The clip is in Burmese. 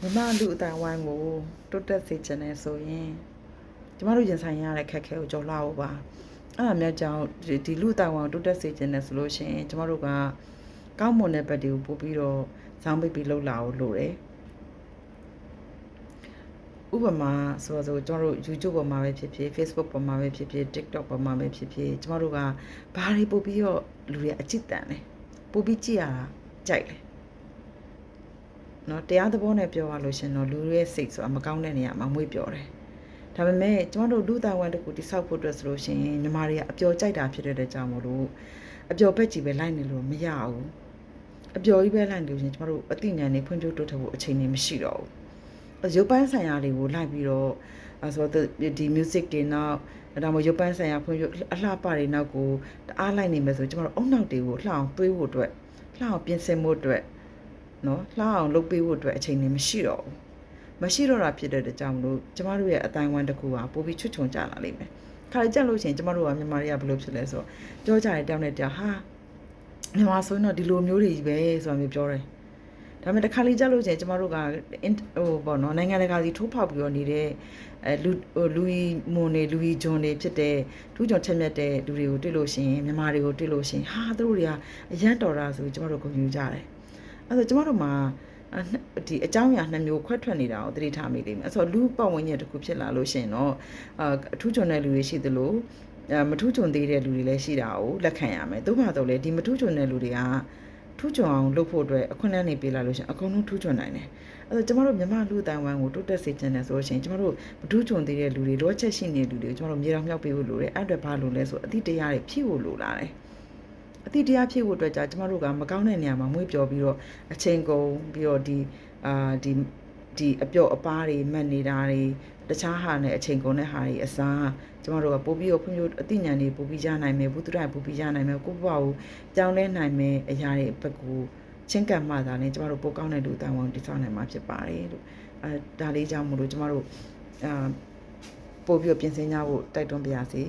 မလူအတိုင်းဝိုင်းကိုတိုးတက်စေချင်တယ်ဆိုရင်ကျမတို့ရင်ဆိုင်ရတဲ့ခက်ခဲကိုကြော်လှဖို့ပါအဲ့ဒါမျိုးကြောင့်ဒီလူအတိုင်းဝိုင်းတိုးတက်စေချင်တယ်ဆိုလို့ရှိရင်ကျမတို့ကကောင်းမွန်တဲ့ဘက်တွေကိုပို့ပြီးတော့ဇောင်းပိတ်ပြီးလှုပ်လာဖို့လိုတယ်ဥပမာဆိုတော့ကျွန်တော်တို့ YouTube ပေါ်မှာပဲဖြစ်ဖြစ် Facebook ပေါ်မှာပဲဖြစ်ဖြစ် TikTok ပေါ်မှာပဲဖြစ်ဖြစ်ကျမတို့ကဘာတွေပို့ပြီးတော့လူတွေအကြည့်တန်လဲပို့ပြီးကြည့်ရတာကြိုက်တယ်နော်တရားသဘောနဲ့ပြောရလို့ရှင်တော့လူရဲ့စိတ်ဆိုတာမကောင်းတဲ့နေရာမှာမွေ့ပျော်တယ်ဒါပေမဲ့ကျမတို့လူသားဝန်တကူတိဆောက်ဖို့အတွက်ဆိုလို့ရှင်ညီမတွေကအပျော်ကြိုက်တာဖြစ်တဲ့ကြောင့်မို့လို့အပျော်ဘက်ကြီးပဲလိုက်နေလို့မရဘူးအပျော်ကြီးပဲလိုက်လို့ရှင်ကျမတို့အသိဉာဏ်နဲ့ဖွံ့ဖြိုးတိုးတက်ဖို့အချိန်နေမရှိတော့ဘူးရုပ်ပိုင်းဆိုင်ရာတွေကိုလိုက်ပြီးတော့ဆိုတော့ဒီ music တွေနောက်ဒါမှမဟုတ်ရုပ်ပိုင်းဆိုင်ရာဖွံ့ဖြိုးအလှပတွေနောက်ကိုတအားလိုက်နေမယ်ဆိုကျမတို့အုံနောက်တွေကိုလှအောင်သွေးဖို့အတွက်လှအောင်ပြင်ဆင်ဖို့အတွက်နော်လှအောင်လုပ်ပေးဖို့အတွက်အချိန်နေမရှိတော့ဘူးမရှိတော့တာဖြစ်တဲ့ကြောင့်မလို့ကျမတို့ရဲ့အတိုင်းဝိုင်းတစ်ခုကပိုပြီးချွတ်ချုံကြလာလိမ့်မယ်ခါကြက်လို့ရှိရင်ကျမတို့ကမြန်မာတွေကဘယ်လိုဖြစ်လဲဆိုတော့ပြောကြတယ်တောင်းတဲ့တောင်ဟာမြန်မာဆိုရင်တော့ဒီလိုမျိုးတွေပဲဆိုတာမျိုးပြောတယ်ဒါပေမဲ့တစ်ခါလေးကြလို့ချင်းကျမတို့ကဟိုပေါ့နော်နိုင်ငံတကာစီထိုးဖောက်ပြီးတော့နေတဲ့လူကြီးမွန်နေလူကြီးဂျွန်နေဖြစ်တဲ့ထူးချွန်ချက်မြတ်တဲ့လူတွေကိုတွေ့လို့ရှိရင်မြန်မာတွေကိုတွေ့လို့ရှိရင်ဟာသူတို့တွေကအရန်တော်တာဆိုပြီးကျမတို့ဂုဏ်ယူကြတယ်အဲ့ဒါကျမတို့မှာဒီအကြောင်းအရာနှစ်မျိုးခွဲထွက်နေတာကိုသတိထားမိလိမ့်မယ်အဲ့ဆိုလူပတ်ဝန်းကျင်တစ်ခုဖြစ်လာလို့ရှိရင်တော့အထူးချွန်တဲ့လူတွေရှိသလိုမထူးချွန်သေးတဲ့လူတွေလည်းရှိတာကိုလက်ခံရမယ်သို့မှတော့လေဒီမထူးချွန်တဲ့လူတွေကထူးချွန်အောင်လုပ်ဖို့အတွက်အခွင့်အရေးနေပေးလာလို့ရှိရင်အကုန်လုံးထူးချွန်နိုင်တယ်အဲ့တော့ကျမတို့မြန်မာလူအတိုင်းဝိုင်းကိုတိုးတက်စေချင်တယ်ဆိုလို့ရှိရင်ကျမတို့မထူးချွန်သေးတဲ့လူတွေလောချက်ရှိနေတဲ့လူတွေကိုကျမတို့မြေတော်မြောက်ပေးဖို့လိုတယ်အဲ့အတွက်ဘာလို့လဲဆိုအတိတရားတွေဖြည့်ဖို့လိုလာတယ်အတိတရားဖြည့်ဖို့အတွက်ကြာကျမတို့ကမကောင်းတဲ့နေရာမှာမွေးပျော်ပြီးတော့အချိန်ကုန်ပြီးတော့ဒီအပျော့အပါးတွေမှတ်နေတာတွေတခြားဟာနဲ့အချိန်ကုန်တဲ့ဟာတွေအစားကျမတို့ကပို့ပြီးတော့ဖွံ့ဖြိုးအသိဉာဏ်တွေပို့ပြီးရနိုင်မယ်ဘုသူတိုင်းပို့ပြီးရနိုင်မယ်ကိုယ့်ဘဝကိုပြောင်းလဲနိုင်မယ်အရာတွေဘက်ကိုချင်းကပ်မှသာလေကျမတို့ပိုကောင်းတဲ့လူအတိုင်းဝန်တည်ဆောက်နိုင်မှာဖြစ်ပါတယ်လို့ဒါလေးကြောင့်မို့လို့ကျမတို့ပို့ပြီးပြင်ဆင်ကြဖို့တိုက်တွန်းပါရစေ